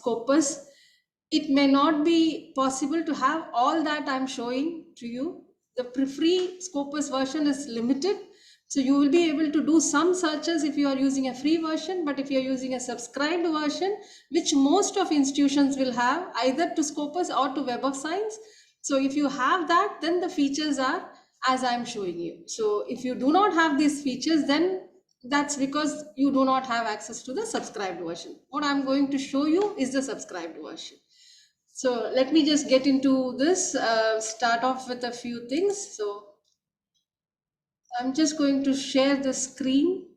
Scopus. It may not be possible to have all that I'm showing to you. The free Scopus version is limited. So you will be able to do some searches if you are using a free version, but if you're using a subscribed version, which most of institutions will have either to Scopus or to Web of Science. So if you have that, then the features are as I'm showing you. So if you do not have these features, then that's because you do not have access to the subscribed version. What I'm going to show you is the subscribed version. So let me just get into this, start off with a few things. So I'm just going to share the screen.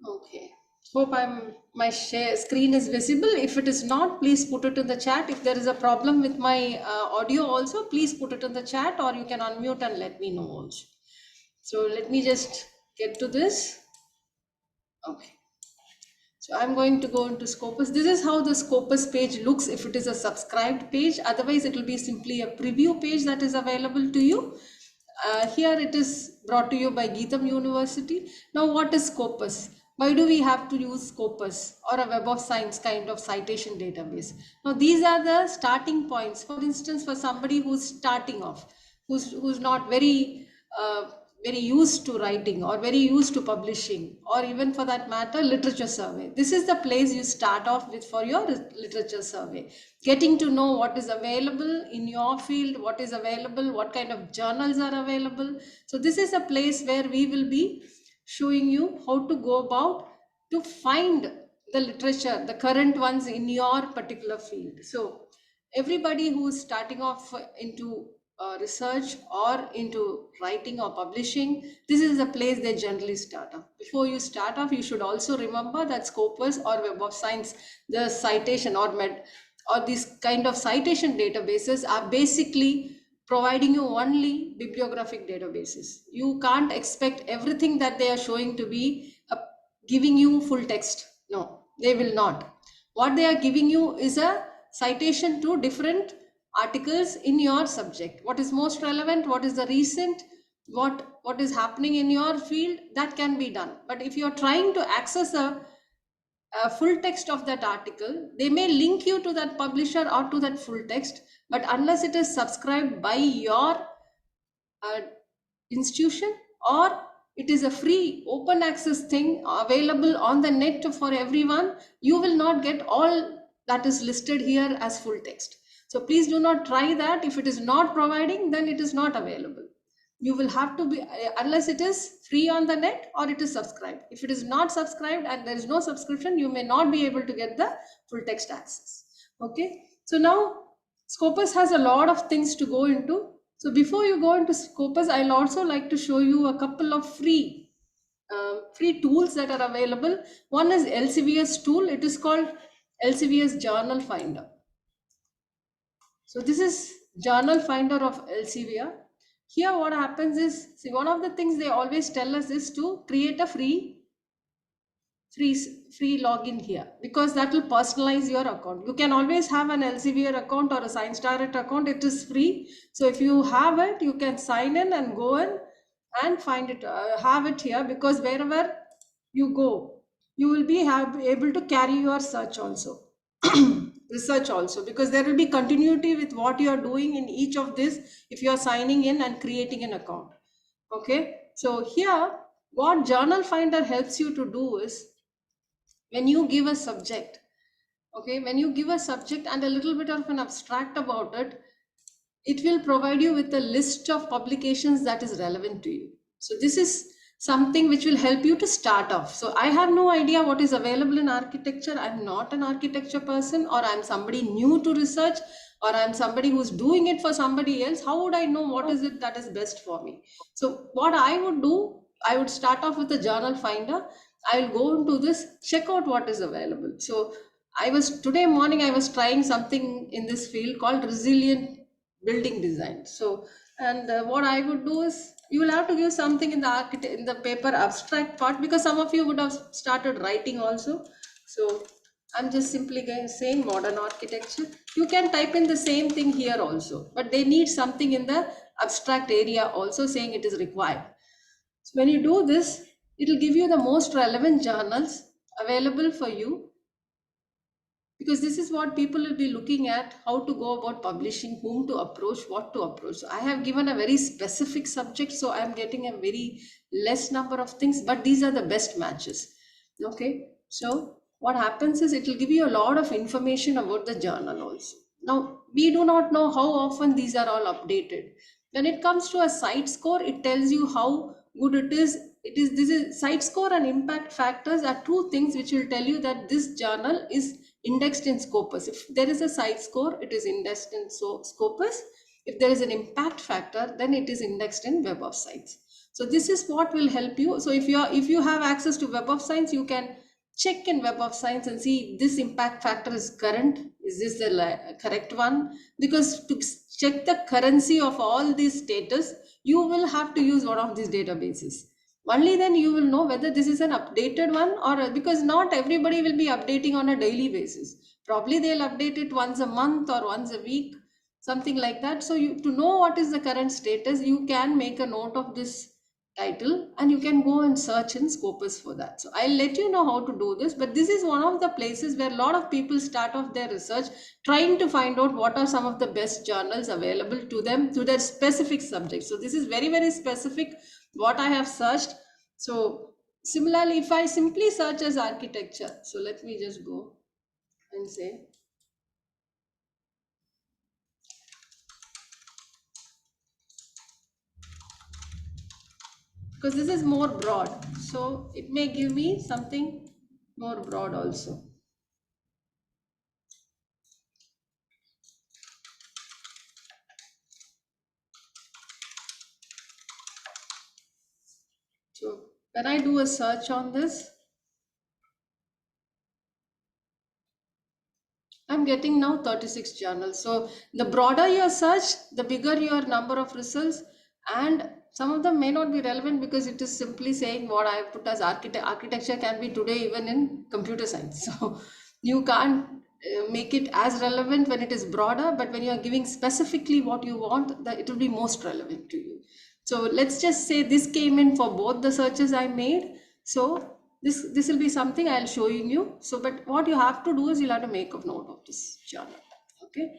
Okay. Hope my share screen is visible. If it is not, please put it in the chat. If there is a problem with my audio also, please put it in the chat, or you can unmute and let me know also. So let me just get to this. Okay. So I'm going to go into Scopus. This is how the Scopus page looks if it is a subscribed page. Otherwise, it will be simply a preview page that is available to you. Here it is brought to you by GITAM University. Now, what is Scopus? Why do we have to use Scopus or a Web of Science kind of citation database? Now, these are the starting points. For instance, for somebody who's starting off, who's not very used to writing or very used to publishing, or even for that matter literature survey, this is the place you start off with for your literature survey, getting to know what is available in your field, what is available, what kind of journals are available. So this is a place where we will be showing you how to go about to find the literature, the current ones in your particular field. So everybody who is starting off into research or into writing or publishing, this is the place they generally start off. Before you start off, you should also remember that Scopus or Web of Science, the citation or these kind of citation databases are basically providing you only bibliographic databases. You can't expect everything that they are showing to be giving you full text. No, they will not. What they are giving you is a citation to different articles in your subject. What is most relevant, what is the recent, what is happening in your field, that can be done. But if you are trying to access a full text of that article, they may link you to that publisher or to that full text, but unless it is subscribed by your institution, or it is a free open access thing available on the net for everyone, you will not get all that is listed here as full text. So please do not try that. If it is not providing, then it is not available. You will have to be, unless it is free on the net or it is subscribed. If it is not subscribed and there is no subscription, you may not be able to get the full text access. Okay, so now Scopus has a lot of things to go into. So before you go into Scopus, I'll also like to show you a couple of free tools that are available. One is LCVS tool. It is called LCVS Journal Finder. So this is Journal Finder of Elsevier. Here what happens is, see, one of the things they always tell us is to create a free login here, because that will personalize your account. You can always have an Elsevier account or a Science Direct account. It is free. So if you have it, you can sign in and go in and find it, have it here, because wherever you go, you will be able to carry your search also. Research also, because there will be continuity with what you are doing in each of this if you are signing in and creating an account. Okay, so here what Journal Finder helps you to do is, when you give a subject, okay, when you give a subject and a little bit of an abstract about it, it will provide you with a list of publications that is relevant to you. So this is something which will help you to start off. So I have no idea what is available in architecture. I'm not an architecture person, or I'm somebody new to research, or I'm somebody who's doing it for somebody else. How would I know what is it that is best for me? So what I would do, I would start off with a Journal Finder. I'll go into this, check out what is available. So today morning I was trying something in this field called resilient building design. So, and what I would do is, you will have to give something in the paper abstract part, because some of you would have started writing also. So I'm just simply saying modern architecture. You can type in the same thing here also, but they need something in the abstract area also, saying it is required. So when you do this, it will give you the most relevant journals available for you, because this is what people will be looking at, how to go about publishing, whom to approach, what to approach. So I have given a very specific subject, so I am getting a very less number of things, but these are the best matches. Okay, so what happens is it will give you a lot of information about the journal also. Now we do not know how often these are all updated. When it comes to a site score, it tells you how good it is. This is site score and impact factors are two things which will tell you that this journal is indexed in Scopus. If there is a site score, it is indexed in Scopus. If there is an impact factor, then it is indexed in Web of Science. So this is what will help you. So if you have access to Web of Science, you can check in Web of Science and see this impact factor is current. Is this the correct one? Because to check the currency of all these status, you will have to use one of these databases. Only then you will know whether this is an updated one, or because not everybody will be updating on a daily basis. Probably they'll update it once a month or once a week, something like that. So you, to know what is the current status, you can make a note of this title and you can go and search in Scopus for that. So I'll let you know how to do this, but this is one of the places where a lot of people start off their research trying to find out what are some of the best journals available to them to their specific subject. So this is very, very specific what I have searched. So similarly, if I simply search as architecture, so let me just go and say, because this is more broad, so it may give me something more broad also. So when I do a search on this, I'm getting now 36 journals. So the broader your search, the bigger your number of results, and some of them may not be relevant because it is simply saying what I put as architecture can be today even in computer science. So you can't make it as relevant when it is broader, but when you are giving specifically what you want, that it will be most relevant to you. So let's just say this came in for both the searches I made. So this will be something I'll showing you. So, but what you have to do is you'll have to make a note of this journal. Okay.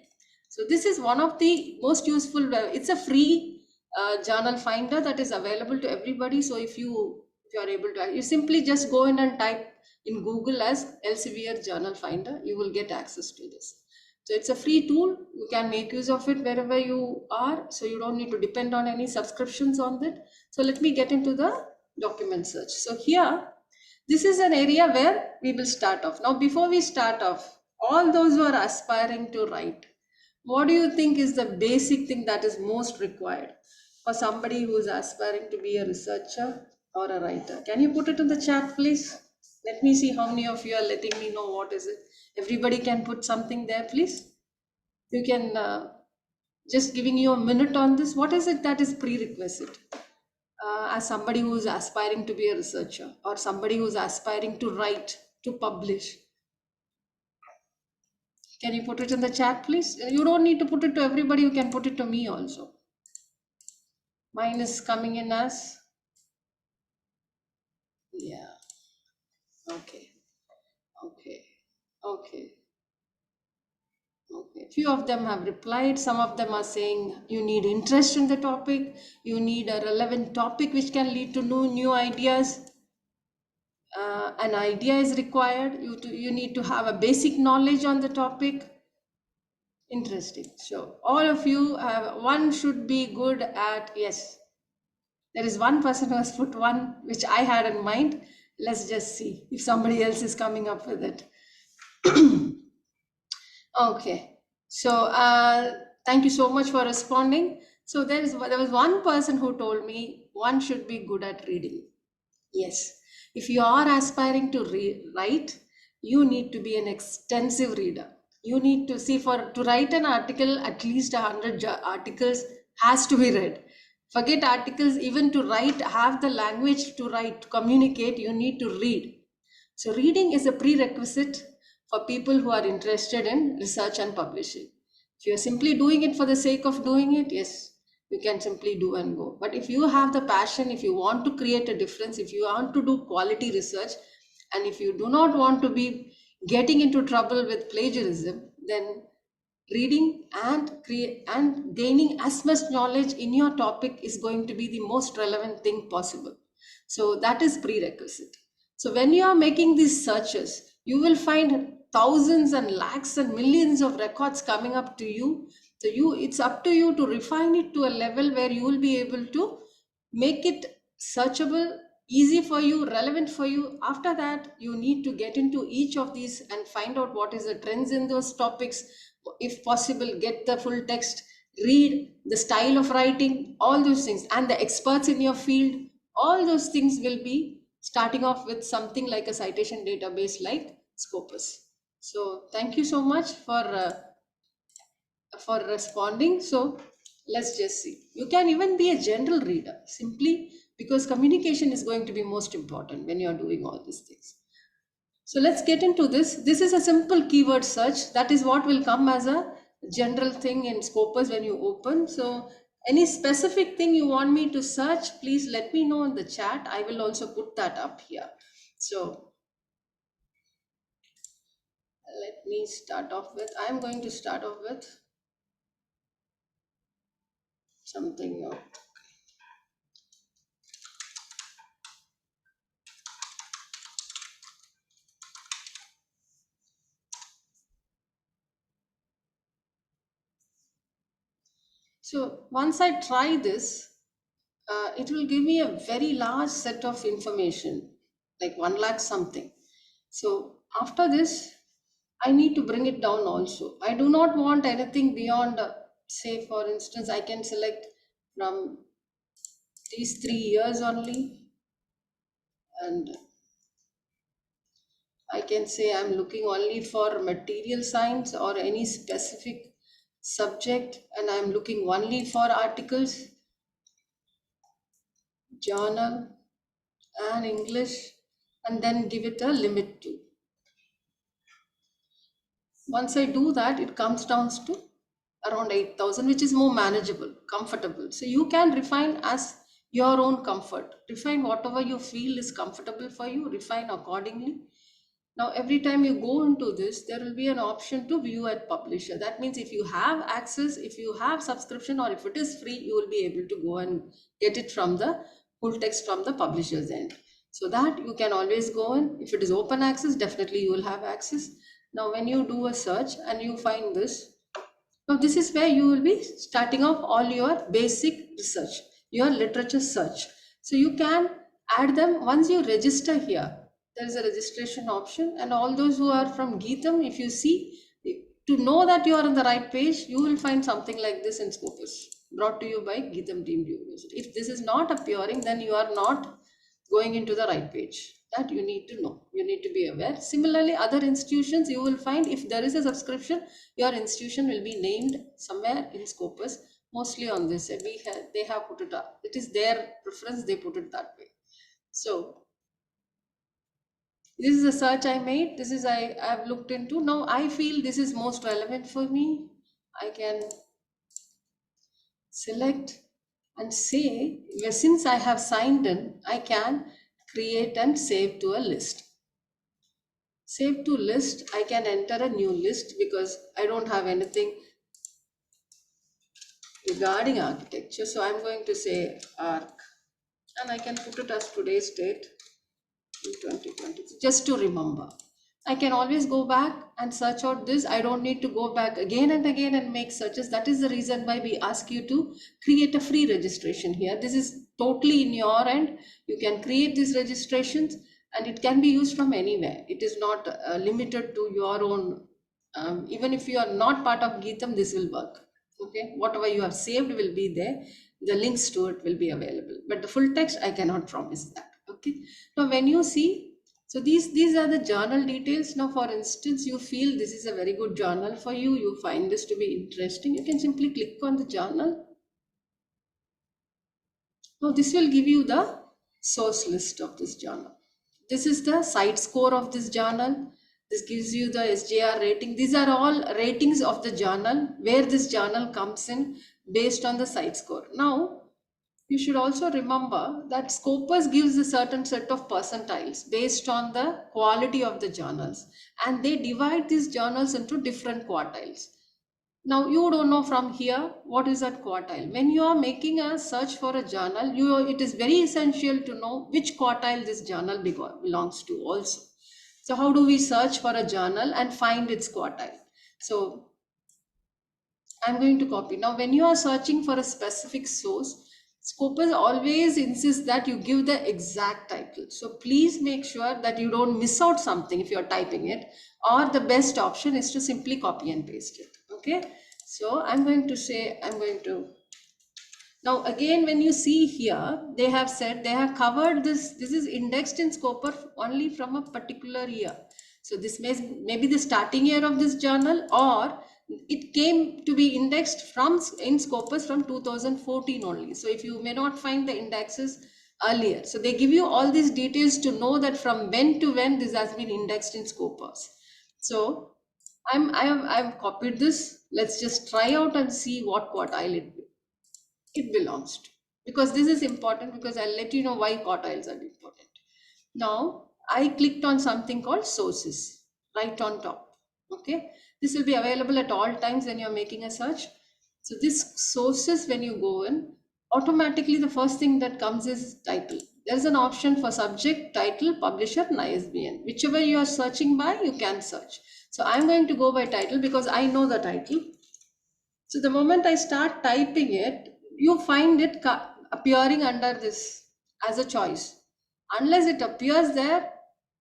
So this is one of the most useful. It's a free journal finder that is available to everybody. So if you are able to, you simply just go in and type in Google as Elsevier journal finder. You will get access to this. So it's a free tool. You can make use of it wherever you are. So you don't need to depend on any subscriptions on that. So let me get into the document search. So here, this is an area where we will start off. Now, before we start off, all those who are aspiring to write, what do you think is the basic thing that is most required for somebody who is aspiring to be a researcher or a writer? Can you put it in the chat, please? Let me see how many of you are letting me know what is it. Everybody can put something there, please. You can just giving you a minute on this. What is it that is prerequisite? As somebody who is aspiring to be a researcher or somebody who is aspiring to write, to publish. Can you put it in the chat, please? You don't need to put it to everybody. You can put it to me also. Mine is coming in as, yeah. Okay. Okay. Okay. Okay. Few of them have replied. Some of them are saying you need interest in the topic. You need a relevant topic which can lead to new ideas. An idea is required. You need to have a basic knowledge on the topic. Interesting. So all of you have, one should be good at, yes. There is one person who has put one which I had in mind. Let's just see if somebody else is coming up with it. Okay. So thank you so much for responding. So there was one person who told me one should be good at reading. Yes. If you are aspiring to write, you need to be an extensive reader. You need to see, for to write an article, at least 100 articles has to be read. Forget articles, even to write, have the language to write, to communicate, you need to read. So reading is a prerequisite for people who are interested in research and publishing. If you're simply doing it for the sake of doing it, yes, you can simply do and go. But if you have the passion, if you want to create a difference, if you want to do quality research, And if you do not want to be getting into trouble with plagiarism, then reading and create and gaining as much knowledge in your topic is going to be the most relevant thing possible. So that is prerequisite. So when you are making these searches, you will find thousands and lakhs and millions of records coming up to you. So it's up to you to refine it to a level where you will be able to make it searchable, easy for you, relevant for you. After that, you need to get into each of these and find out what is the trends in those topics. If possible, get the full text, read the style of writing, all those things, and the experts in your field. All those things will be starting off with something like a citation database like Scopus. So thank you so much for responding. So let's just see. You can even be a general reader simply because communication is going to be most important when you're doing all these things. So let's get into this. This is a simple keyword search. That is what will come as a general thing in Scopus when you open. So any specific thing you want me to search, please let me know in the chat. I will also put that up here. So let me start off with, I'm going to start off with something. So once I try this, it will give me a very large set of information, like 1 lakh something. So after this, I need to bring it down also. I do not want anything beyond, say, for instance, I can select from these 3 years only, and I can say I'm looking only for material science or any specific subject, and I'm looking only for articles, journal, and English, and then give it a limit to. Once I do that, it comes down to around 8,000, which is more manageable, comfortable. So you can refine as your own comfort. Refine whatever you feel is comfortable for you, refine accordingly. Now, every time you go into this, there will be an option to view at publisher. That means if you have access, if you have subscription, or if it is free, you will be able to go and get it from the full text from the publisher's end. So that you can always go in. If it is open access, definitely you will have access. Now, when you do a search and you find this, now this is where you will be starting off all your basic research, your literature search. So you can add them once you register here. There is a registration option, and all those who are from GITAM, if you see, to know that you are on the right page, you will find something like this in Scopus, brought to you by GITAM Deemed University. If this is not appearing, then you are not going into the right page. That you need to know, you need to be aware. Similarly, other institutions, you will find if there is a subscription, your institution will be named somewhere in Scopus, mostly on this. They have put it up. It is their preference, they put it that way. So this is a search I made. This is I have looked into. Now I feel this is most relevant for me. I can select and say, since I have signed in, I can create and save to a list. Save to list, I can enter a new list because I don't have anything regarding architecture. So I'm going to say arc, and I can put it as today's date in 2020, just to remember. I can always go back and search out this. I don't need to go back again and again and make searches. That is the reason why we ask you to create a free registration here. This is totally in your end. You can create these registrations and it can be used from anywhere. It is not limited to your own. Even if you are not part of GITAM, this will work. Okay, whatever you have saved will be there. The links to it will be available. But the full text, I cannot promise that. Okay. Now, when you see, so these are the journal details. Now, for instance, you feel this is a very good journal for you. You find this to be interesting. You can simply click on the journal. Now, this will give you the source list of this journal. This is the site score of this journal. This gives you the SJR rating. These are all ratings of the journal, where this journal comes in based on the site score. Now, You should also remember that Scopus gives a certain set of percentiles based on the quality of the journals, and they divide these journals into different quartiles. Now you don't know from here what is that quartile. When you are making a search for a journal, it is very essential to know which quartile this journal belongs to also. So how do we search for a journal and find its quartile? So I'm going to copy. Now, when you are searching for a specific source, Scopus always insists that you give the exact title. So please make sure that you don't miss out something if you're typing it, or the best option is to simply copy and paste it. Okay. So I'm going to say, I'm going to now, again, when you see here, they have said they have covered this. This is indexed in Scopus only from a particular year. So this may be the starting year of this journal, or it came to be indexed from in Scopus from 2014 only. So if you may not find the indexes earlier, so they give you all these details to know that from when to when this has been indexed in Scopus. So I've copied this. Let's just try out and see what quartile it belongs to, because this is important, because I'll let you know why quartiles are important. Now I clicked on something called sources right on top. Okay, this will be available at all times when you're making a search. So this sources, when you go in, automatically the first thing that comes is title. There's an option for subject, title, publisher, and ISBN. Whichever you are searching by, you can search. So I'm going to go by title because I know the title. So the moment I start typing it, you find it appearing under this as a choice. Unless it appears there,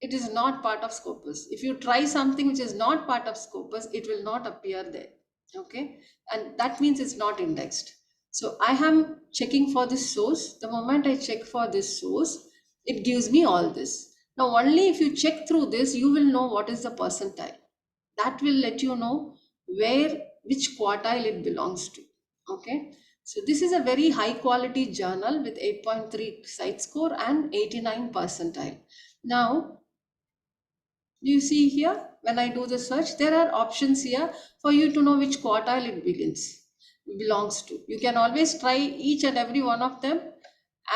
it is not part of Scopus. If you try something which is not part of Scopus, it will not appear there. Okay, and that means it's not indexed. So I am checking for this source. The moment I check for this source, it gives me all this. Now, only if you check through this, you will know what is the percentile. That will let you know which quartile it belongs to. Okay, so this is a very high quality journal with 8.3 site score and 89 percentile. Now you see here, when I do the search, there are options here for you to know which quartile it belongs to. You can always try each and every one of them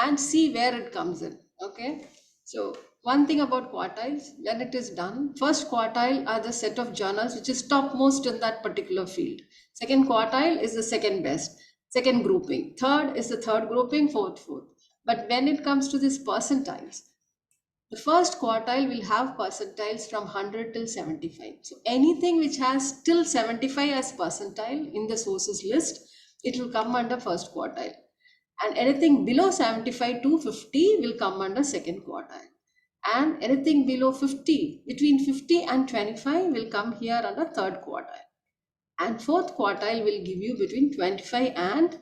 and see where it comes in. Okay, so one thing about quartiles, when it is done, first quartile are the set of journals which is topmost in that particular field. Second quartile is the second best, second grouping. Third is the third grouping, fourth. But when it comes to these percentiles, the first quartile will have percentiles from 100 till 75. So anything which has till 75 as percentile in the sources list, it will come under first quartile. And anything below 75 to 50 will come under second quartile. And anything below 50, between 50 and 25 will come here under third quartile. And fourth quartile will give you between 25 and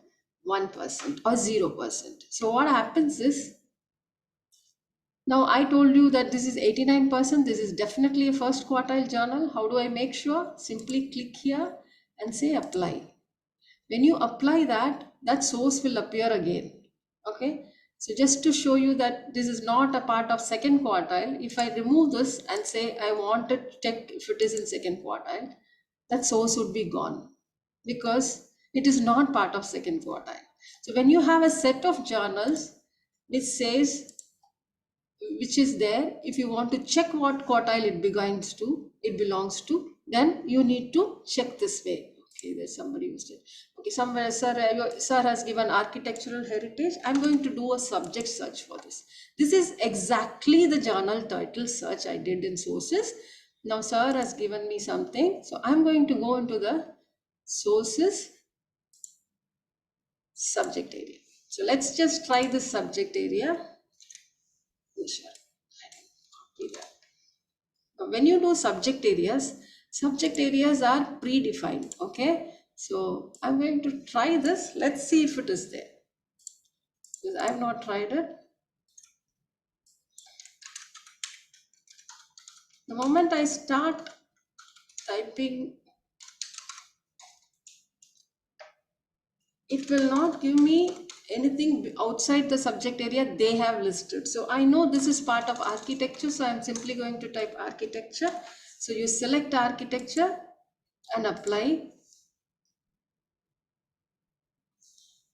1% or 0%. So what happens is, now I told you that this is 89%. This is definitely a first quartile journal. How do I make sure? Simply click here and say apply. When you apply that, that source will appear again. Okay. So just to show you that this is not a part of second quartile, if I remove this and say I want to check if it is in second quartile, that source would be gone because it is not part of second quartile. So when you have a set of journals which says, which is there, if you want to check what quartile it belongs to, then you need to check this way. Okay, there's somebody who said, okay, somewhere, sir has given architectural heritage. I'm going to do a subject search for this. This is exactly the journal title search I did in sources. Now sir has given me something, so I'm going to go into the sources subject area. So let's just try this subject area. Sure. When you do subject areas are predefined. Okay, so I'm going to try this. Let's see if it is there, because I have not tried it. The moment I start typing, it will not give me anything outside the subject area they have listed. So I know this is part of architecture, so I'm simply going to type architecture. So you select architecture and apply.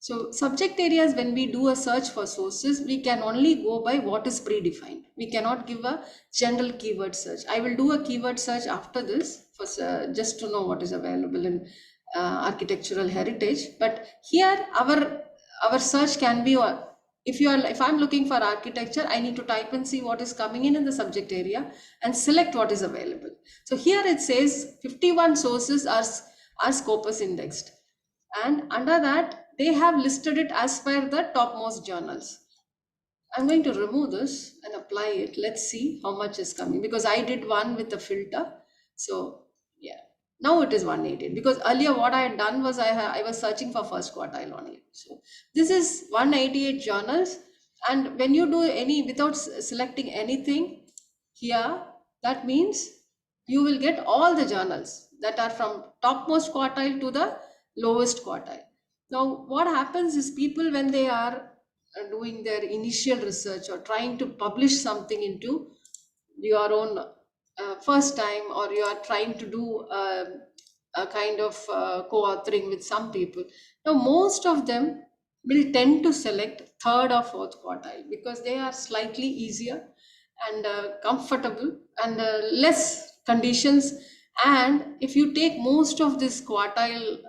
So subject areas, when we do a search for sources, we can only go by what is predefined. We cannot give a general keyword search. I will do a keyword search after this for just to know what is available in architectural heritage. But here our search can be if I'm looking for architecture, I need to type and see what is coming in the subject area and select what is available. So here it says 51 sources are Scopus indexed, and under that they have listed it as per the topmost journals. I'm going to remove this and apply it. Let's see how much is coming, because I did one with the filter. So yeah, now it is 188, because earlier what I had done was I was searching for first quartile only. So this is 188 journals, and when you do any without selecting anything here, that means you will get all the journals that are from topmost quartile to the lowest quartile. Now what happens is, people when they are doing their initial research or trying to publish something into your own first time, or you are trying to do a kind of co-authoring with some people, now most of them will tend to select third or fourth quartile, because they are slightly easier and comfortable and less conditions. And if you take most of this quartile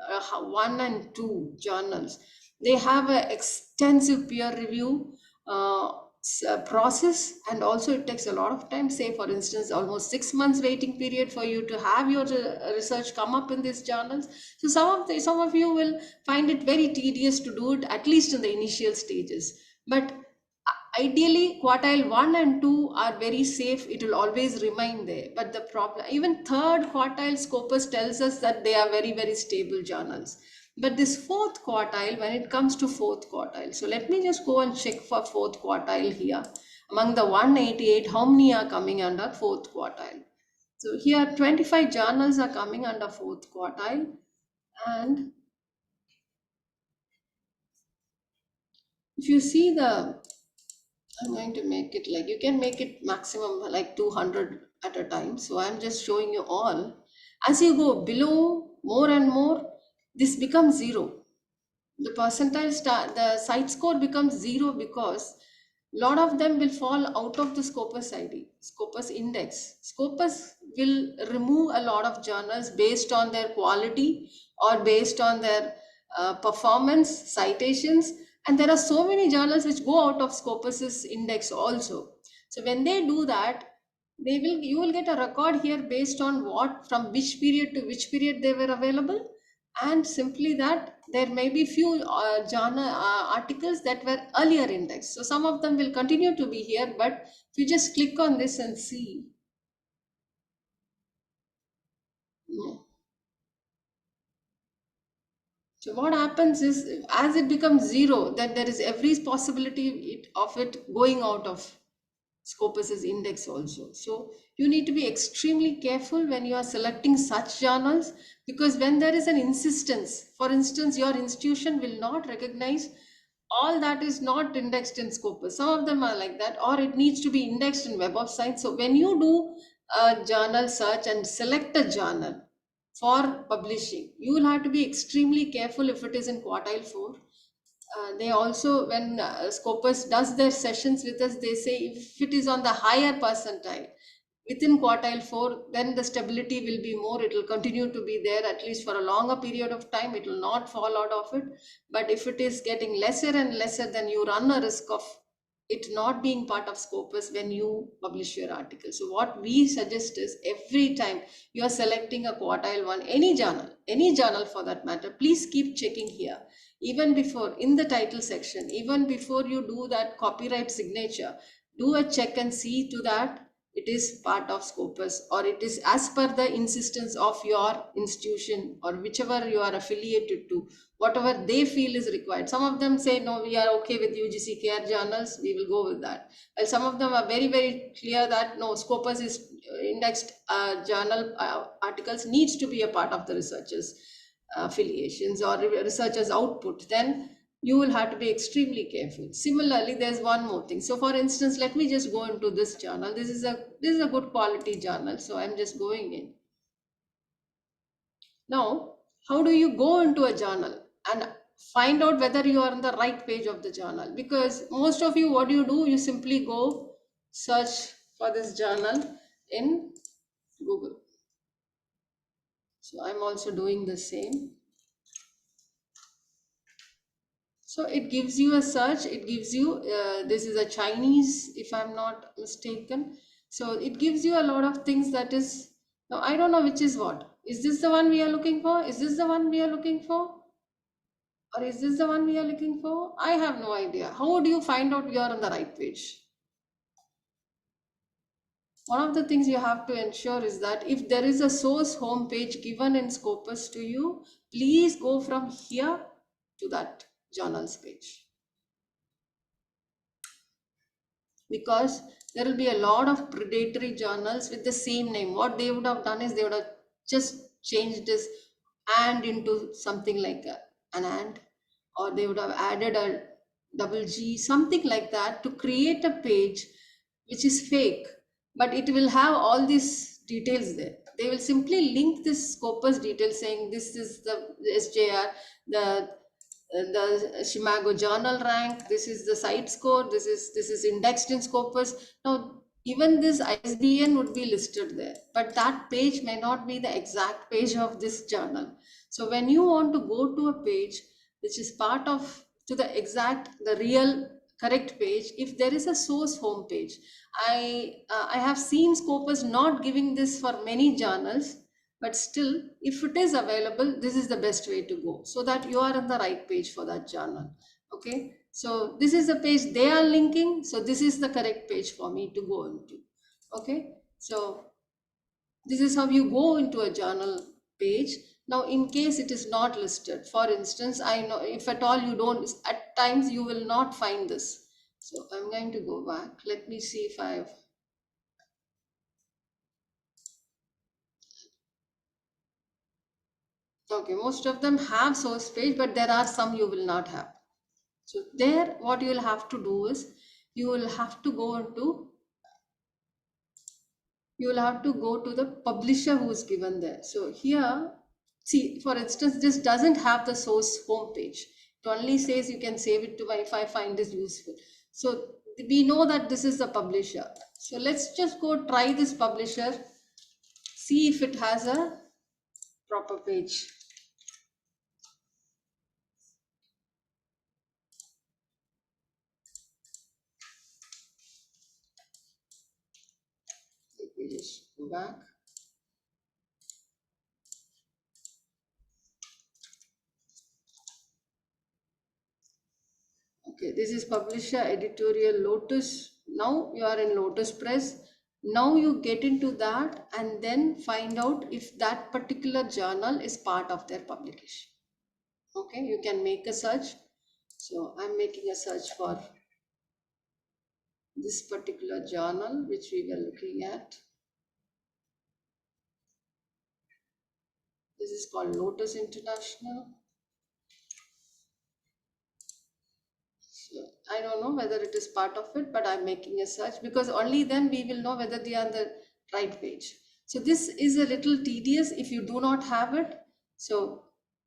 1 and 2 journals, they have an extensive peer review process, and also it takes a lot of time, say for instance almost 6 months waiting period for you to have your research come up in these journals. So some of you will find it very tedious to do it, at least in the initial stages. But ideally quartile 1 and 2 are very safe, it will always remain there. But the problem, even third quartile Scopus tells us that they are very, very stable journals. But this fourth quartile, when it comes to fourth quartile, so let me just go and check for fourth quartile here. Among the 188, how many are coming under fourth quartile? So here 25 journals are coming under fourth quartile. And if you see I'm going to make it like, you can make it maximum like 200 at a time. So I'm just showing you all. As you go below more and more, this becomes zero. The percentile the site score becomes zero, because a lot of them will fall out of the Scopus ID, Scopus index. Scopus will remove a lot of journals based on their quality or based on their performance, citations, and there are so many journals which go out of Scopus's index also. So when they do that, you will get a record here based on what, from which period to which period they were available, and simply that there may be few journal articles that were earlier indexed. So some of them will continue to be here, but if you just click on this and see, yeah. So what happens is, as it becomes zero, then there is every possibility of it going out of Scopus's index also. So you need to be extremely careful when you are selecting such journals, because when there is an insistence, for instance, your institution will not recognize all that is not indexed in Scopus. Some of them are like that, or it needs to be indexed in Web of Science. So when you do a journal search and select a journal for publishing, you will have to be extremely careful if it is in quartile 4. They also, when Scopus does their sessions with us, they say if it is on the higher percentile within quartile 4, then the stability will be more, it will continue to be there at least for a longer period of time, it will not fall out of it. But if it is getting lesser and lesser, then you run a risk of it not being part of Scopus when you publish your article. So what we suggest is, every time you are selecting a quartile 1, any journal for that matter, please keep checking here, even before, in the title section, even before you do that copyright signature, do a check and see to that it is part of Scopus, or it is as per the insistence of your institution or whichever you are affiliated to, whatever they feel is required. Some of them say, no, we are okay with UGC care journals, we will go with that. While some of them are very, very clear that no, Scopus is indexed journal articles needs to be a part of the researchers affiliations or researchers output, then you will have to be extremely careful. Similarly, there's one more thing. So for instance, let me just go into this journal. This is a good quality journal, so I'm just going in. Now, how do you go into a journal and find out whether you are on the right page of the journal. Because most of you, what do? You simply go search for this journal in Google. So I'm also doing the same. So it gives you a search, it gives you, this is a Chinese, if I'm not mistaken. So it gives you a lot of things that is, now I don't know which is what. Is this the one we are looking for? Is this the one we are looking for? Or is this the one we are looking for? I have no idea. How do you find out you are on the right page? One of the things you have to ensure is that if there is a source home page given in Scopus to you, please go from here to that journals page. Because there will be a lot of predatory journals with the same name. What they would have done is they would have just changed this and into something like an and, or they would have added a double G, something like that, to create a page which is fake, but it will have all these details there. They will simply link this Scopus detail saying this is the SJR, the Shimago journal rank, this is the site score, this is indexed in Scopus. Now even this ISBN would be listed there, but that page may not be the exact page of this journal. So when you want to go to a page which is part of to the exact, the real correct page, if there is a source home page, I have seen Scopus not giving this for many journals, but still if it is available, this is the best way to go, so that you are on the right page for that journal. Okay, so this is the page they are linking, so this is the correct page for me to go into. Okay, so this is how you go into a journal page. Now in case it is not listed, for instance, I know if at all you don't, at times you will not find this. So I'm going to go back, let me see if I've, okay, most of them have source page, but there are some you will not have. So there, what you will have to do is, you will have to go into, you will have to go to the publisher who is given there. So here, see, for instance, this doesn't have the source home page. It only says you can save it to if I find this useful. So we know that this is the publisher. So let's just go try this publisher, see if it has a proper page. Let me just go back. Okay, this is publisher editorial Lotus. Now you are in Lotus Press. Now you get into that and then find out if that particular journal is part of their publication. Okay, you can make a search. So I'm making a search for this particular journal which we were looking at. This is called Lotus International. So I don't know whether it is part of it, but I'm making a search because only then we will know whether they are on the right page. So this is a little tedious if you do not have it. So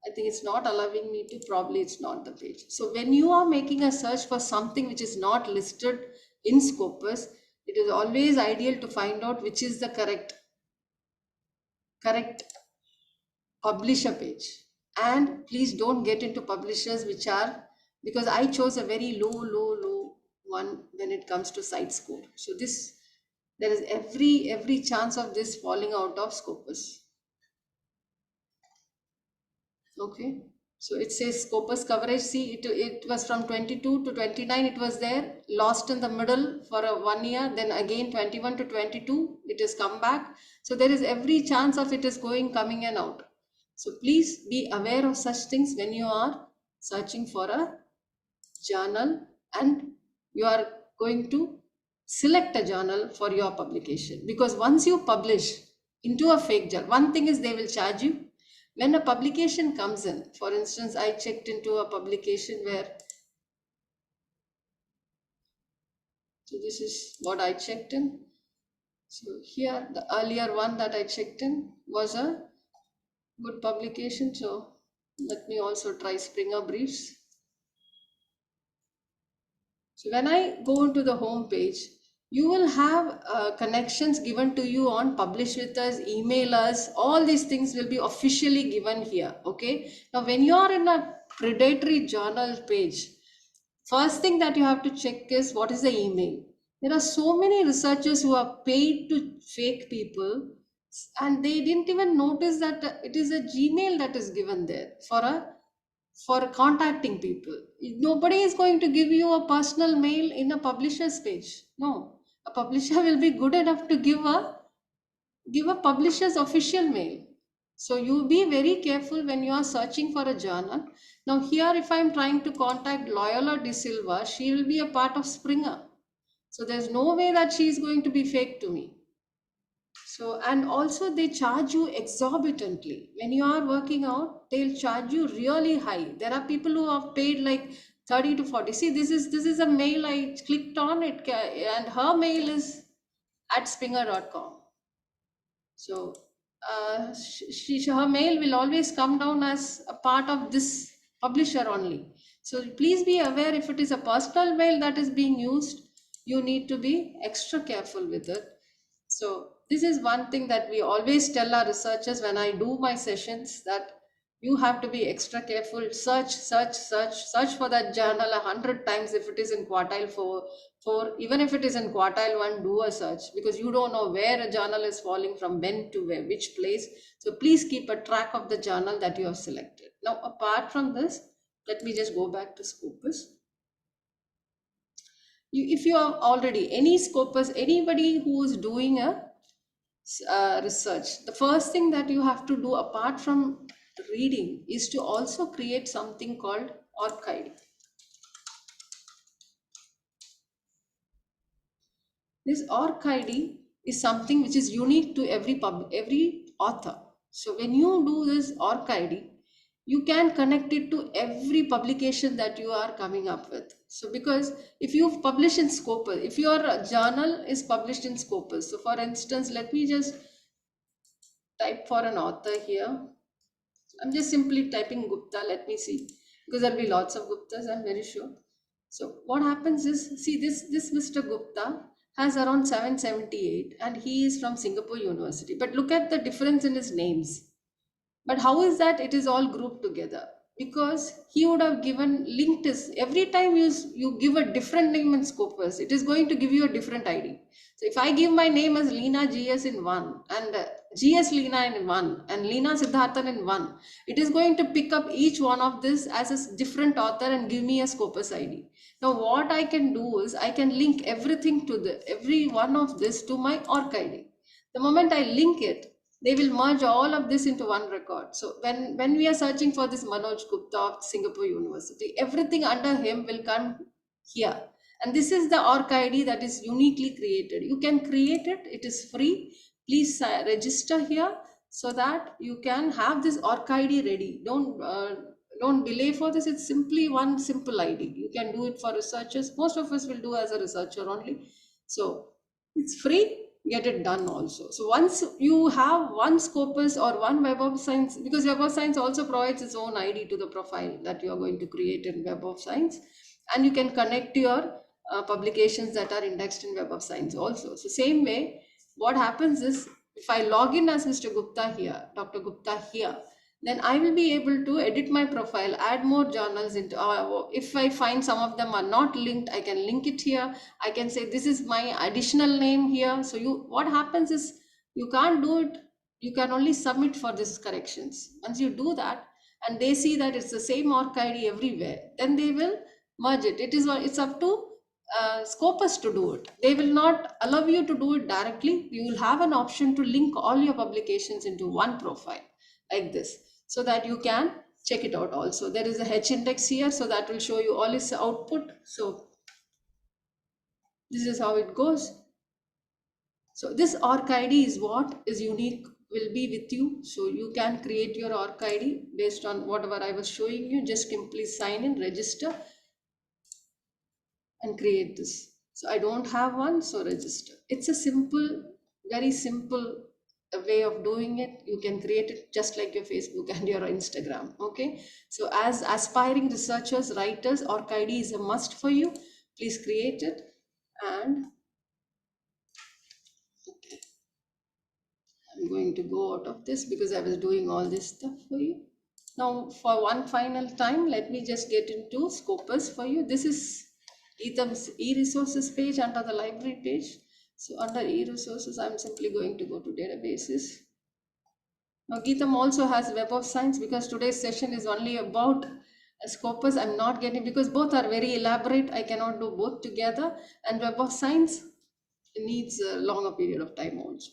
I think it's not allowing me to, probably it's not the page. So when you are making a search for something which is not listed in Scopus, it is always ideal to find out which is the correct publisher page. And please don't get into publishers which are, because I chose a very low one when it comes to site score. So this, there is every chance of this falling out of Scopus. Okay, so it says Scopus coverage. See, it was from 22 to 29, it was there, lost in the middle for a 1 year, then again 21 to 22, it has come back. So there is every chance of it is coming and out. So please be aware of such things when you are searching for a journal and you are going to select a journal for your publication. Because once you publish into a fake journal, one thing is they will charge you. When a publication comes in, for instance, I checked into a publication where, so this is what I checked in. So here, the earlier one that I checked in was a good publication. So Let me also try Springer briefs. So when I go into the home page, you will have connections given to you on publish with us, email us. All these things will be officially given here. Okay. Now, when you are in a predatory journal page, first thing that you have to check is what is the email. There are so many researchers who are paid to fake people, and they didn't even notice that it is a Gmail that is given there for contacting people. Nobody is going to give you a personal mail in a publisher's page. No, a publisher will be good enough to give a publisher's official mail. So you be very careful when you are searching for a journal. Now here, if I am trying to contact Loyola De Silva, she will be a part of Springer. So there's no way that she is going to be fake to me. So, and also they charge you exorbitantly. When you are working out, they'll charge you really high. There are people who have paid like 30 to 40. See, this is a mail I clicked on it, and her mail is at springer.com. So, her mail will always come down as a part of this publisher only. So please be aware, if it is a personal mail that is being used, you need to be extra careful with it. So this is one thing that we always tell our researchers when I do my sessions, that you have to be extra careful. Search for that journal 100 times if it is in quartile four. Even if it is in quartile one, do a search, because you don't know where a journal is falling from, when to where, which place. So please keep a track of the journal that you have selected. Now, apart from this, let me just go back to Scopus. If you are already any Scopus, anybody who is doing a research, the first thing that you have to do apart from reading is to also create something called ORCID. This ORCID is something which is unique to every author. So when you do this ORCID, you can connect it to every publication that you are coming up with. So because if you publish in Scopus, if your journal is published in Scopus, so for instance, let me just type for an author here. I'm just simply typing Gupta. Let me see, because there'll be lots of Guptas, I'm very sure. So what happens is, see, this Mr. Gupta has around 778 and he is from Singapore University. But look at the difference in his names. But how is that it is all grouped together? Because he would have given linked his, every time you give a different name in Scopus, it is going to give you a different ID. So if I give my name as Leena GS in one, and GS Leena in one, and Leena Sidharthan in one, it is going to pick up each one of this as a different author and give me a Scopus ID. Now what I can do is I can link everything to every one of this to my ORCID. The moment I link it, they will merge all of this into one record. So when we are searching for this Manoj Gupta of Singapore University, everything under him will come here. And this is the ORCID that is uniquely created. You can create it. It is free. Please register here so that you can have this ORCID ready. Don't delay for this. It's simply one simple ID. You can do it for researchers. Most of us will do as a researcher only. So it's free, get it done also. So once you have one Scopus or one Web of Science, because Web of Science also provides its own ID to the profile that you are going to create in Web of Science, and you can connect your publications that are indexed in Web of Science also. So same way, what happens is, if I log in as Mr. Gupta here, Dr. Gupta here, then I will be able to edit my profile, add more journals into, if I find some of them are not linked, I can link it here. I can say this is my additional name here. So what happens is, you can't do it, you can only submit for these corrections. Once you do that and they see that it's the same ORCID everywhere, then they will merge it. It's up to Scopus to do it. They will not allow you to do it directly. You will have an option to link all your publications into one profile like this, so that you can check it out also. There is a H index here, so that will show you all its output. So this is how it goes. So this ORCID is what is unique, will be with you. So you can create your ORCID based on whatever I was showing you. Just simply sign in, register, and create this. So I don't have one, so register. It's a simple, very simple a way of doing it. You can create it just like your Facebook and your Instagram. Okay, so as aspiring researchers, writers, OrcID is a must for you. Please create it. And okay, I'm going to go out of this because I was doing all this stuff for you. Now, for one final time, let me just get into Scopus for you. This is GITAM's e-resources page under the library page. So under e-resources, I'm simply going to go to databases. Now, GITAM also has Web of Science, because today's session is only about Scopus. I'm not getting, because both are very elaborate. I cannot do both together. And Web of Science needs a longer period of time also.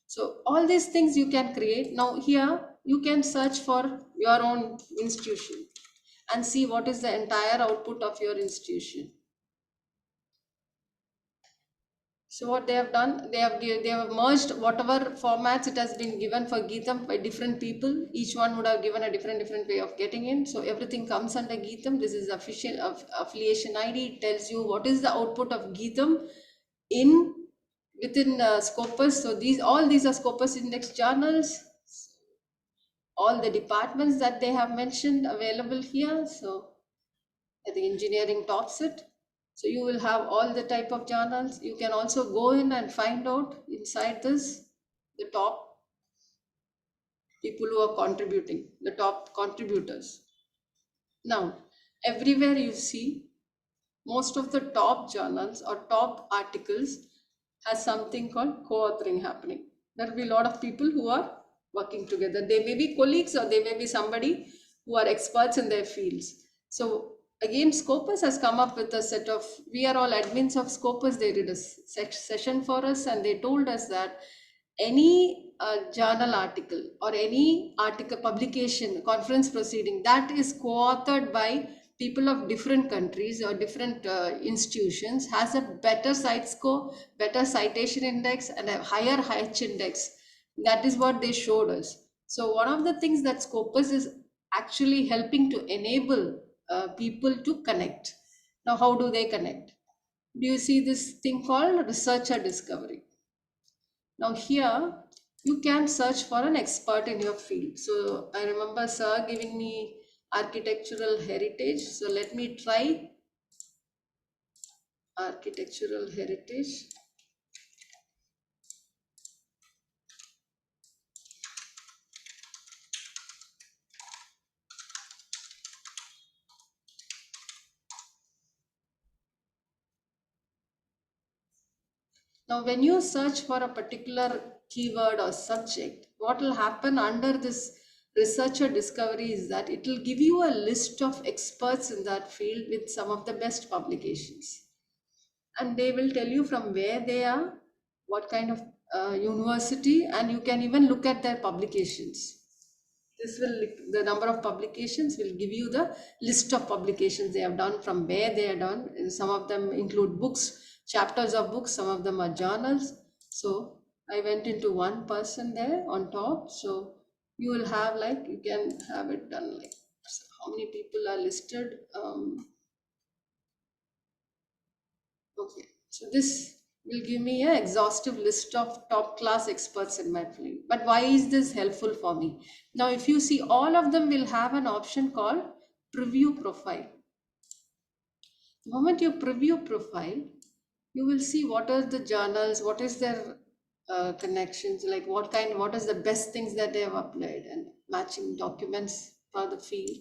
So all these things you can create. Now here you can search for your own institution and see what is the entire output of your institution. So what they have done, they have merged whatever formats it has been given for GITAM by different people. Each one would have given a different way of getting in. So everything comes under GITAM. This is official affiliation ID. It tells you what is the output of GITAM in within Scopus. So all these are Scopus index journals. All the departments that they have mentioned available here. So I think engineering tops it. So you will have all the type of journals. You can also go in and find out inside this the top people who are contributing, the top contributors. Now, everywhere you see most of the top journals or top articles has something called co-authoring happening. There will be a lot of people who are working together. They may be colleagues or they may be somebody who are experts in their fields. So again, Scopus has come up with a set of, we are all admins of Scopus. They did a session for us and they told us that any journal article or any article publication, conference proceeding that is co-authored by people of different countries or different institutions has a better site score, better citation index, and a higher H index. That is what they showed us. So one of the things that Scopus is actually helping to enable people to connect. Now, how do they connect? Do you see this thing called researcher discovery? Now here you can search for an expert in your field. So I remember sir giving me architectural heritage. So let me try architectural heritage. Now when you search for a particular keyword or subject, what will happen under this researcher discovery is that it will give you a list of experts in that field with some of the best publications. And they will tell you from where they are, what kind of university, and you can even look at their publications. This will, the number of publications will give you the list of publications they have done, from where they are done. And some of them include books, chapters of books, some of them are journals. So I went into one person there on top. So you will have, like, you can have it done like, so how many people are listed. Okay, so this will give me an exhaustive list of top class experts in my field. But why is this helpful for me? Now, if you see, all of them will have an option called preview profile. The moment you preview profile, you will see what are the journals, what is their connections, like what is the best things that they have applied, and matching documents for the field.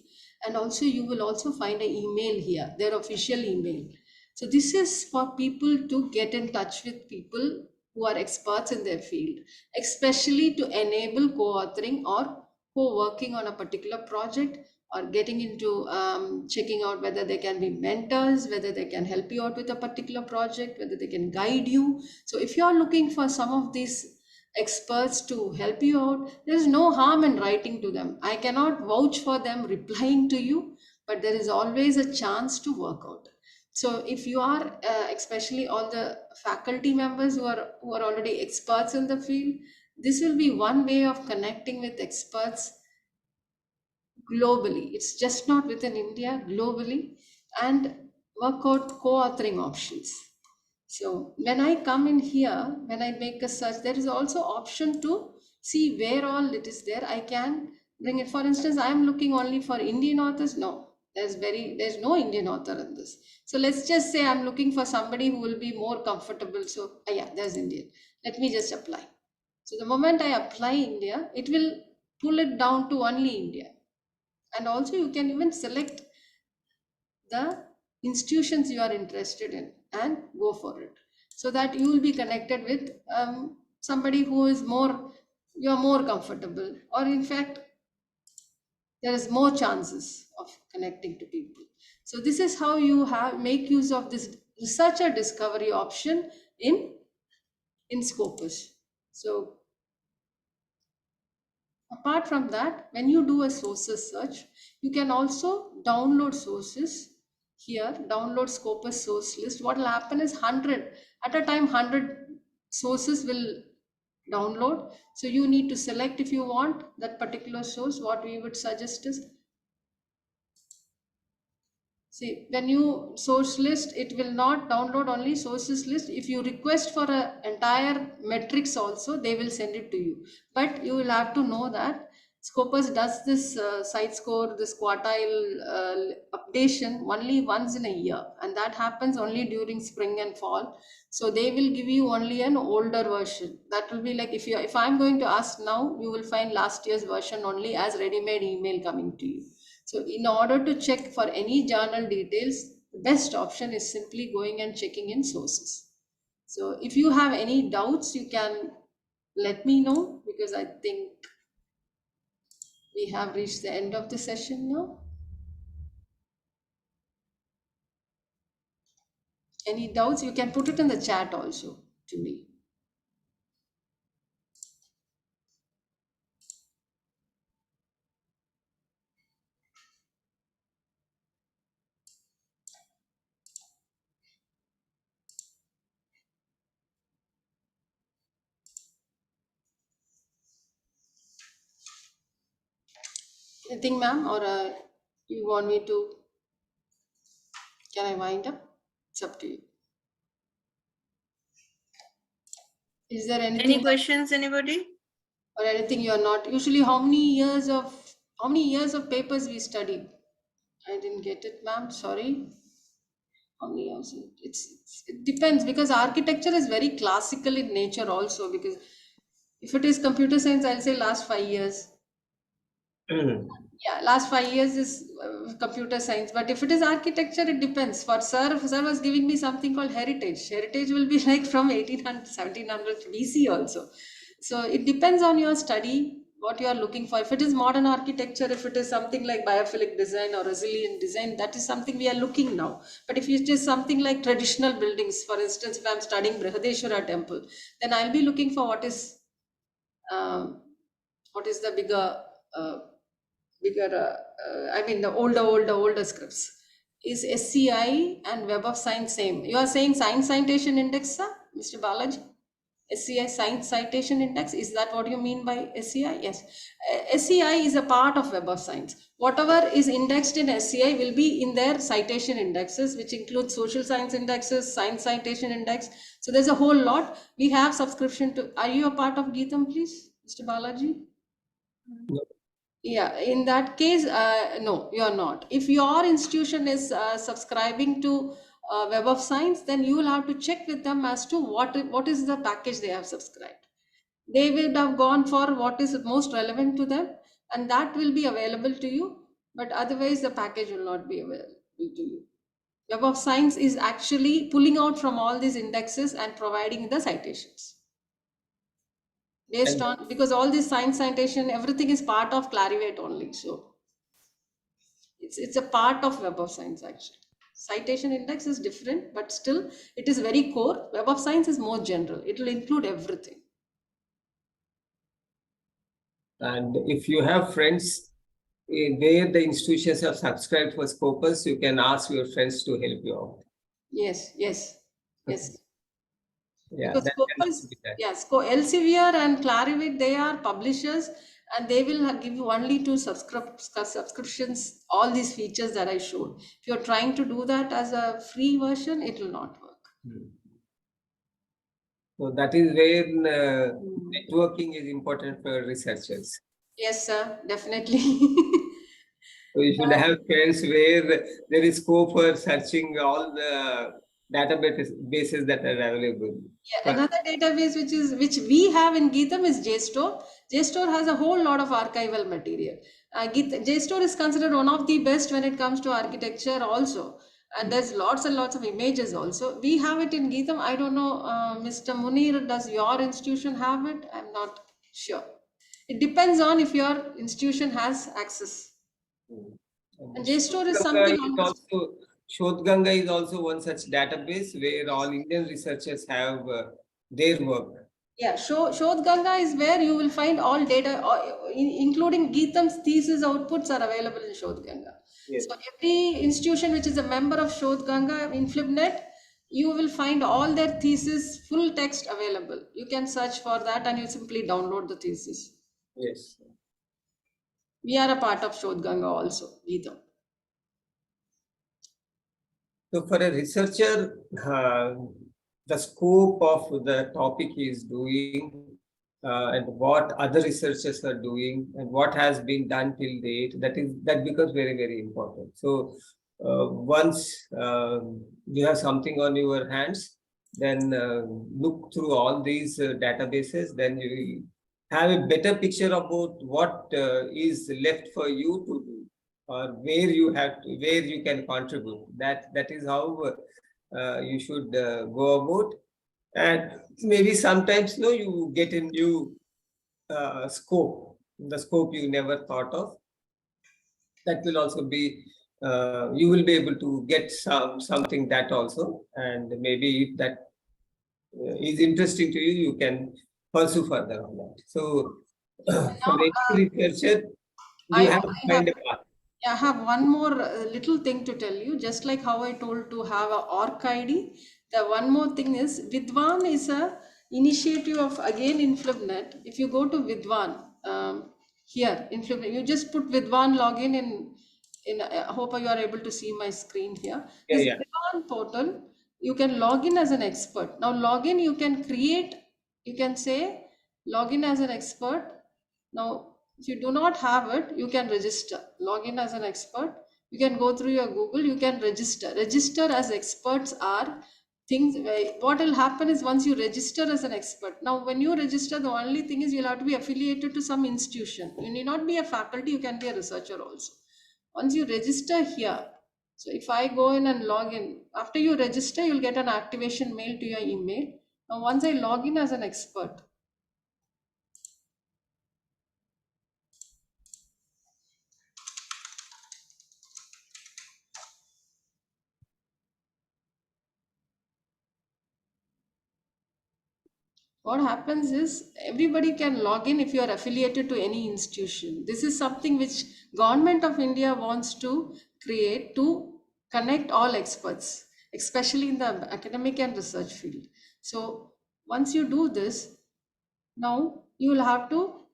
And also you will also find an email here, their official email. So this is for people to get in touch with people who are experts in their field, especially to enable co-authoring or co-working on a particular project, or getting into checking out whether they can be mentors, whether they can help you out with a particular project, whether they can guide you. So if you are looking for some of these experts to help you out, there is no harm in writing to them. I cannot vouch for them replying to you, but there is always a chance to work out. So if you are especially all the faculty members who are already experts in the field, this will be one way of connecting with experts globally. It's just not within India, globally, and work out co-authoring options. So when I come in here, when I make a search, there is also option to see where all it is there. I can bring it. For instance, I am looking only for Indian authors. No, there's no Indian author in this. So let's just say I'm looking for somebody who will be more comfortable. So yeah, there's Indian. Let me just apply. So the moment I apply India, it will pull it down to only India. And also you can even select the institutions you are interested in and go for it, so that you will be connected with somebody who is more, you are more comfortable, or in fact there is more chances of connecting to people. So this is how you have make use of this researcher discovery option in Scopus. So apart from that, when you do a sources search, you can also download sources here, download Scopus source list. What will happen is 100, at a time 100 sources will download. So you need to select if you want that particular source. What we would suggest is, see, when you source list, it will not download only sources list. If you request for a entire metrics also, they will send it to you. But you will have to know that Scopus does this site score, this quartile updation only once in a year, and that happens only during spring and fall. So they will give you only an older version. That will be like, if I'm going to ask now, you will find last year's version only as ready-made email coming to you. So in order to check for any journal details, the best option is simply going and checking in sources. So if you have any doubts, you can let me know, because I think we have reached the end of the session now. Any doubts, you can put it in the chat also to me. Anything, ma'am, or you want me to, can I wind up? It's up to you. Is there anything? Any questions, anybody? Or anything you are not? Usually, how many years of papers we studied? I didn't get it, ma'am. Sorry. How many years? It depends, because architecture is very classical in nature also. Because if it is computer science, I'll say last 5 years. Yeah, last 5 years is computer science. But if it is architecture, it depends. For sir was giving me something called heritage. Heritage will be like from 1800, 1700 BC also. So it depends on your study, what you are looking for. If it is modern architecture, if it is something like biophilic design or resilient design, that is something we are looking now. But if it is something like traditional buildings, for instance, if I'm studying Brihadeshwara temple, then I'll be looking for um, what is the bigger I mean the older scripts. Is SCI and Web of Science same? You are saying Science Citation Index, sir, Mr. Balaji? SCI, Science Citation Index, is that what you mean by SCI? Yes. SCI is a part of Web of Science. Whatever is indexed in SCI will be in their citation indexes, which include social science indexes, science citation index. So there's a whole lot. We have subscription to. Are you a part of GITAM, please, Mr. Balaji? No. Yeah, in that case, no, you are not. If your institution is subscribing to Web of Science, then you will have to check with them as to what is the package they have subscribed. They will have gone for what is most relevant to them, and that will be available to you. But otherwise, the package will not be available to you. Web of Science is actually pulling out from all these indexes and providing the citations based on, because all this science citation, everything is part of Clarivate only. So it's a part of Web of Science actually. Citation index is different, but still it is very core. Web of Science is more general. It will include everything. And if you have friends where the institutions have subscribed for Scopus, you can ask your friends to help you out. Yes. Yeah, Because that can Scopus, also be done. yes, Elsevier and Clarivate, they are publishers, and they will give you only two subscriptions, all these features that I showed. If you're trying to do that as a free version, it will not work. So that is where networking is important for researchers. Yes, sir, definitely. So you should have friends where there is scope for searching all the databases that are available. Yeah, another database which we have in GITAM is JSTOR. JSTOR has a whole lot of archival material. JSTOR is considered one of the best when it comes to architecture also. And there's lots and lots of images also. We have it in GITAM. I don't know, Mr. Munir, does your institution have it? I'm not sure. It depends on if your institution has access. And JSTOR is Shodhganga something is almost. also Shodhganga is also one such database where all Indian researchers have their work. Yeah, Shodh Ganga is where you will find all data, including Geetam's thesis outputs are available in Shodh Ganga. Yes. So every institution which is a member of Shodh Ganga in FlipNet, you will find all their thesis full text available. You can search for that and you simply download the thesis. Yes. We are a part of Shodh Ganga also, Geetam. So for a researcher, the scope of the topic he is doing and what other researchers are doing and what has been done till date, that becomes very, very important. So once you have something on your hands, then look through all these databases, then you will have a better picture about what is left for you to do or where you can contribute. That is how you should go about. And maybe sometimes you get a new scope, the scope you never thought of. That will also be you will be able to get something that also, and maybe if that is interesting to you, you can pursue further on that. So for Now, any researcher, you I, have to I have find a path. I have one more little thing to tell you. Just like how I told to have a org ID, the one more thing is Vidwan is a initiative of again in FlipNet. If you go to Vidwan here in FlipNet, you just put Vidwan login in. I hope you are able to see my screen here. Yeah, This yeah. Vidwan portal, you can log in as an expert. Now login, you can create. You can say login as an expert. Now, if you do not have it, you can register. Log in as an expert. You can go through your Google, you can register. Register as experts are things. What will happen is once you register as an expert. Now, when you register, the only thing is you'll have to be affiliated to some institution. You need not be a faculty, you can be a researcher also. Once you register here, so if I go in and log in, after you register, you'll get an activation mail to your email. Now, once I log in as an expert, what happens is everybody can log in if you are affiliated to any institution. This is something which government of India wants to create to connect all experts, especially in the academic and research field. So once you do this, now you will have to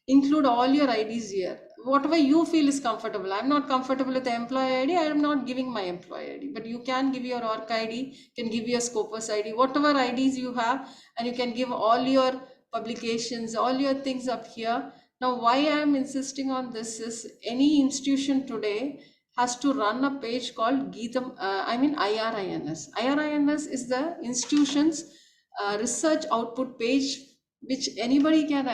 include all your IDs here. Whatever you feel is comfortable. I'm not comfortable with the employee ID. I am not giving my employee ID. But you can give your org ID, can give your Scopus ID, whatever IDs you have, and you can give all your publications, all your things up here. Now, why I am insisting on this is any institution today has to run a page called GITAM, IRINS. IRINS is the institution's research output page, which anybody can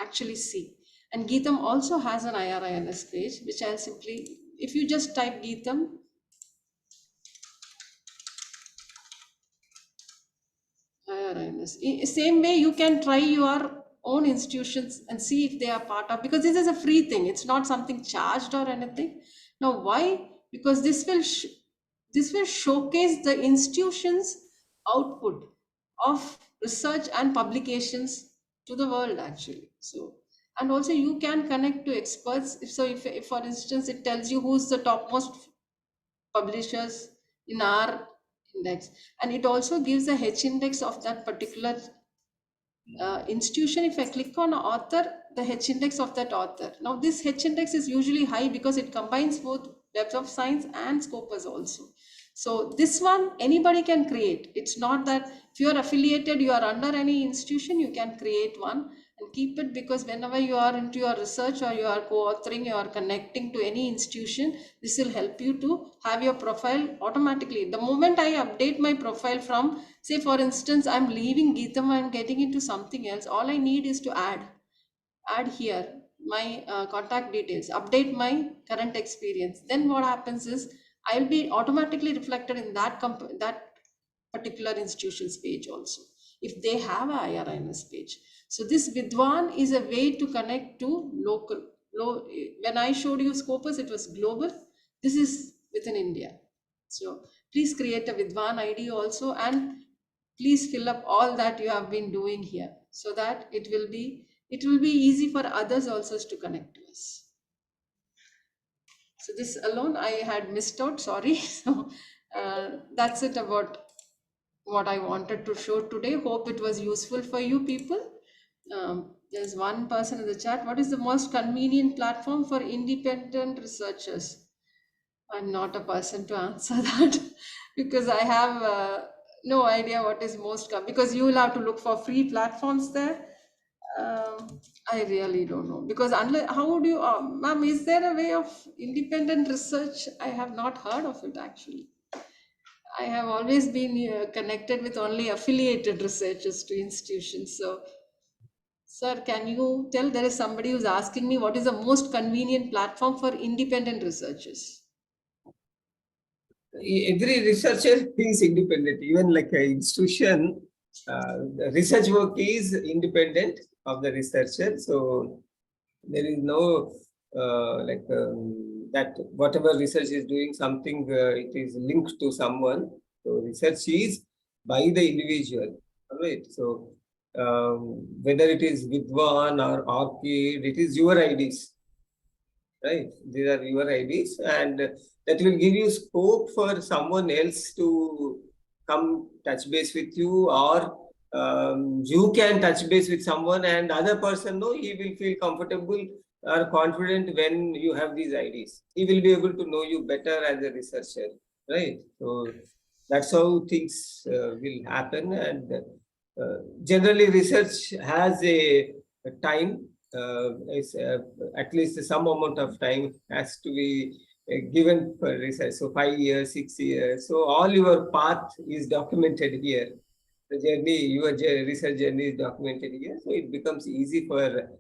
actually see. And GITAM also has an IRINS page, which I'll simply, if you just type GITAM, IRINS. Same way you can try your own institutions and see if they are part of, because this is a free thing. It's not something charged or anything. Now, why? Because this will showcase the institution's output of research and publications to the world actually. So, and also you can connect to experts. If for instance it tells you who's the topmost publishers in our index, and it also gives the H index of that particular institution. If I click on author, the H index of that author. Now this H index is usually high because it combines both Web of Science and Scopus also. So this one, anybody can create. It's not that if you are affiliated, you are under any institution, you can create one and keep it, because whenever you are into your research or you are co-authoring, you are connecting to any institution, this will help you to have your profile automatically. The moment I update my profile from, say for instance, I'm leaving GITAM, I'm getting into something else, all I need is to add here my contact details, update my current experience. Then what happens is I'll be automatically reflected in that particular institution's page also, if they have a IRINS page. So this Vidwan is a way to connect to local. When I showed you Scopus, it was global. This is within India. So please create a Vidwan ID also, and please fill up all that you have been doing here, so that it will be easy for others also to connect to us. So this alone I had missed out, sorry. So that's it about what I wanted to show today. Hope it was useful for you people. There's one person in the chat. What is the most convenient platform for independent researchers? I'm not a person to answer that, because I have no idea what is because you will have to look for free platforms there. I really don't know, because unless, how would you, ma'am, is there a way of independent research? I have not heard of it actually. I have always been connected with only affiliated researchers to institutions. So, sir, can you tell, there is somebody who's asking me what is the most convenient platform for independent researchers? Every researcher is independent, even like an institution. The research work is independent of the researcher, so there is no that whatever research is doing something, it is linked to someone. So research is by the individual, right? So whether it is Vidwan or Orchid, it is your IDs, right? These are your IDs, and that will give you scope for someone else to come touch base with you, or you can touch base with someone, and other person, no, he will feel comfortable or confident when you have these IDs. He will be able to know you better as a researcher, right? So that's how things will happen, and generally research has a time. It's at least some amount of time has to be given for research. So 5 years, 6 years. So all your path is documented here. The journey, your research journey is documented here. So it becomes easy for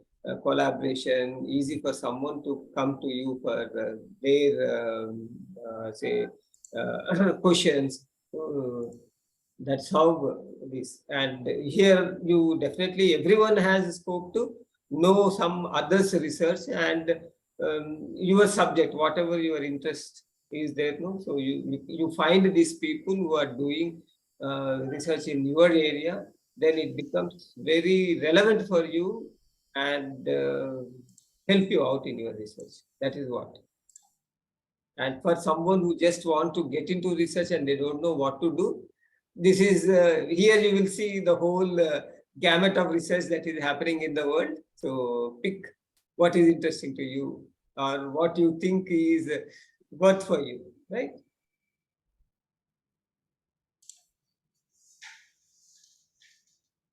collaboration, easy for someone to come to you for their say questions. That's how this. And here you definitely, everyone has scope to know some others research, and your subject, whatever your interest is there, no? So you find these people who are doing research in your area, then it becomes very relevant for you, and help you out in your research. That is what. And for someone who just want to get into research and they don't know what to do, this is here you will see the whole gamut of research that is happening in the world. So pick what is interesting to you, or what you think is worth for you, right?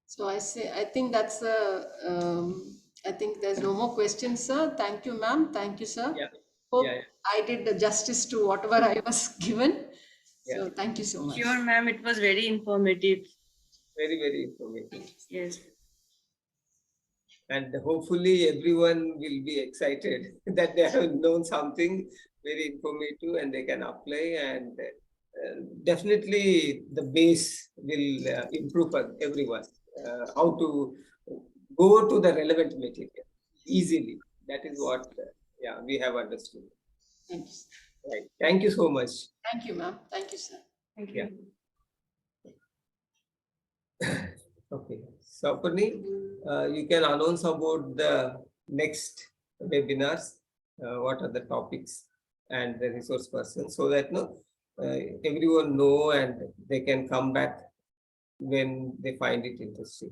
So I think that's I think there's no more questions, sir. Thank you, ma'am. Thank you, sir. Yeah, yeah, Hope I did the justice to whatever I was given. yeah. So thank you so much. Sure, ma'am. It was very informative. Very, very informative. Yes. And hopefully everyone will be excited that they have known something very informative and they can apply, and definitely the base will improve for everyone, how to go to the relevant material easily. That is what yeah, we have understood. Thanks. Right. Thank you so much. Thank you, ma'am. Thank you, sir. Thank you. Yeah. Okay. So, Purni, you can announce about the next webinars, what are the topics and the resource person, so that no, everyone know and they can come back when they find it interesting.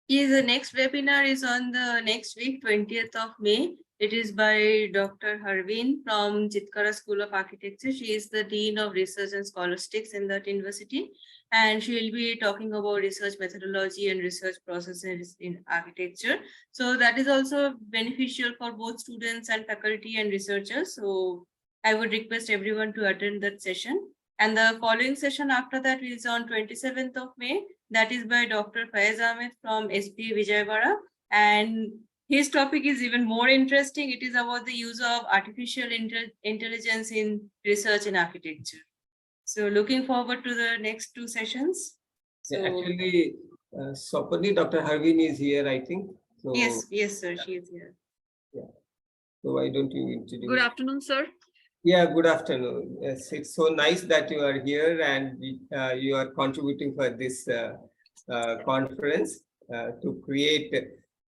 Yes, the next webinar is on the next week, 20th of May. It is by Dr. Harveen from Jitkara School of Architecture. She is the Dean of Research and Scholastics in that university. And she will be talking about research methodology and research processes in architecture. So that is also beneficial for both students and faculty and researchers. So I would request everyone to attend that session. And the following session after that is on 27th of May. That is by Dr. Faiz Ahmed from SP Vijayawada. And his topic is even more interesting. It is about the use of artificial intelligence in research and architecture. So looking forward to the next two sessions. Yeah, So actually, Sopani, Dr. Harveen is here, I think. So, yes, sir, she is here. yeah. So why don't you introduce? Good afternoon, sir. Yeah, good afternoon. Yes, it's so nice that you are here and you are contributing for this conference to create.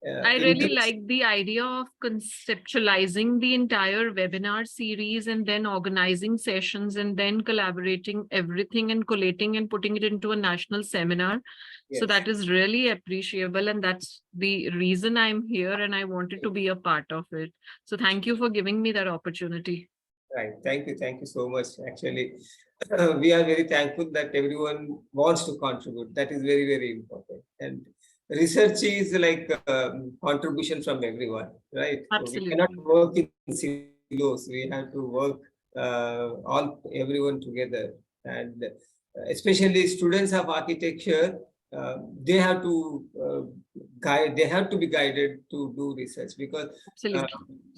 I really like the idea of conceptualizing the entire webinar series and then organizing sessions and then collaborating everything and collating and putting it into a national seminar. Yes. So that is really appreciable. And that's the reason I'm here and I wanted to be a part of it. So thank you for giving me that opportunity. Right. Thank you so much. Actually, we are very thankful that everyone wants to contribute. That is very, very important. And research is like contribution from everyone, right? Absolutely. So we cannot work in silos. We have to work everyone together. And especially students of architecture, they have to they have to be guided to do research because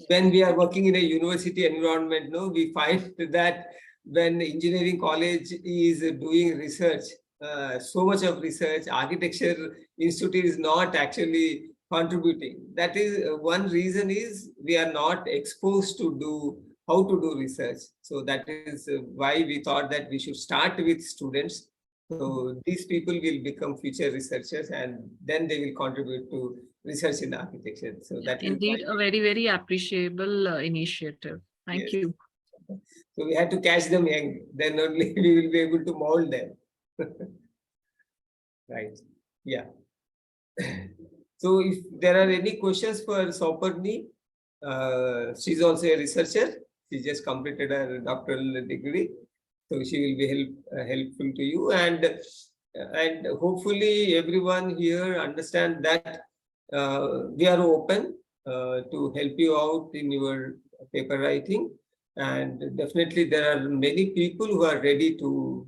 when we are working in a university environment, no, we find that when engineering college is doing research, so much of research, architecture institute is not actually contributing. That is one reason is we are not exposed to do how to do research. So that is why we thought that we should start with students. So these people will become future researchers and then they will contribute to research in architecture. So that is indeed a very, very appreciable initiative. Thank you. So we had to catch them young, then only we will be able to mold them. Right. Yeah. So if there are any questions for Soparni, she's also a researcher. She just completed her doctoral degree. So she will be helpful to you, and hopefully everyone here understand that we are open to help you out in your paper writing, and definitely there are many people who are ready to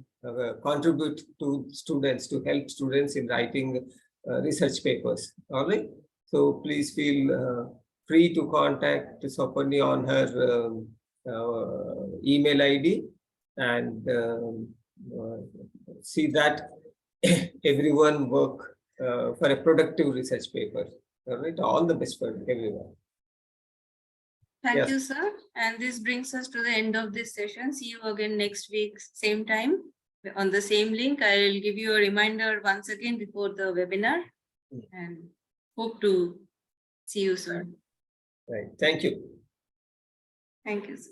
contribute to students, to help students in writing research papers. All right. So please feel free to contact Sopani on her email ID and see that everyone work for a productive research paper. All right. All the best for everyone. Thank you, sir. And this brings us to the end of this session. See you again next week, same time. On the same link, I will give you a reminder once again before the webinar and hope to see you soon. Right. Thank you. Thank you, sir.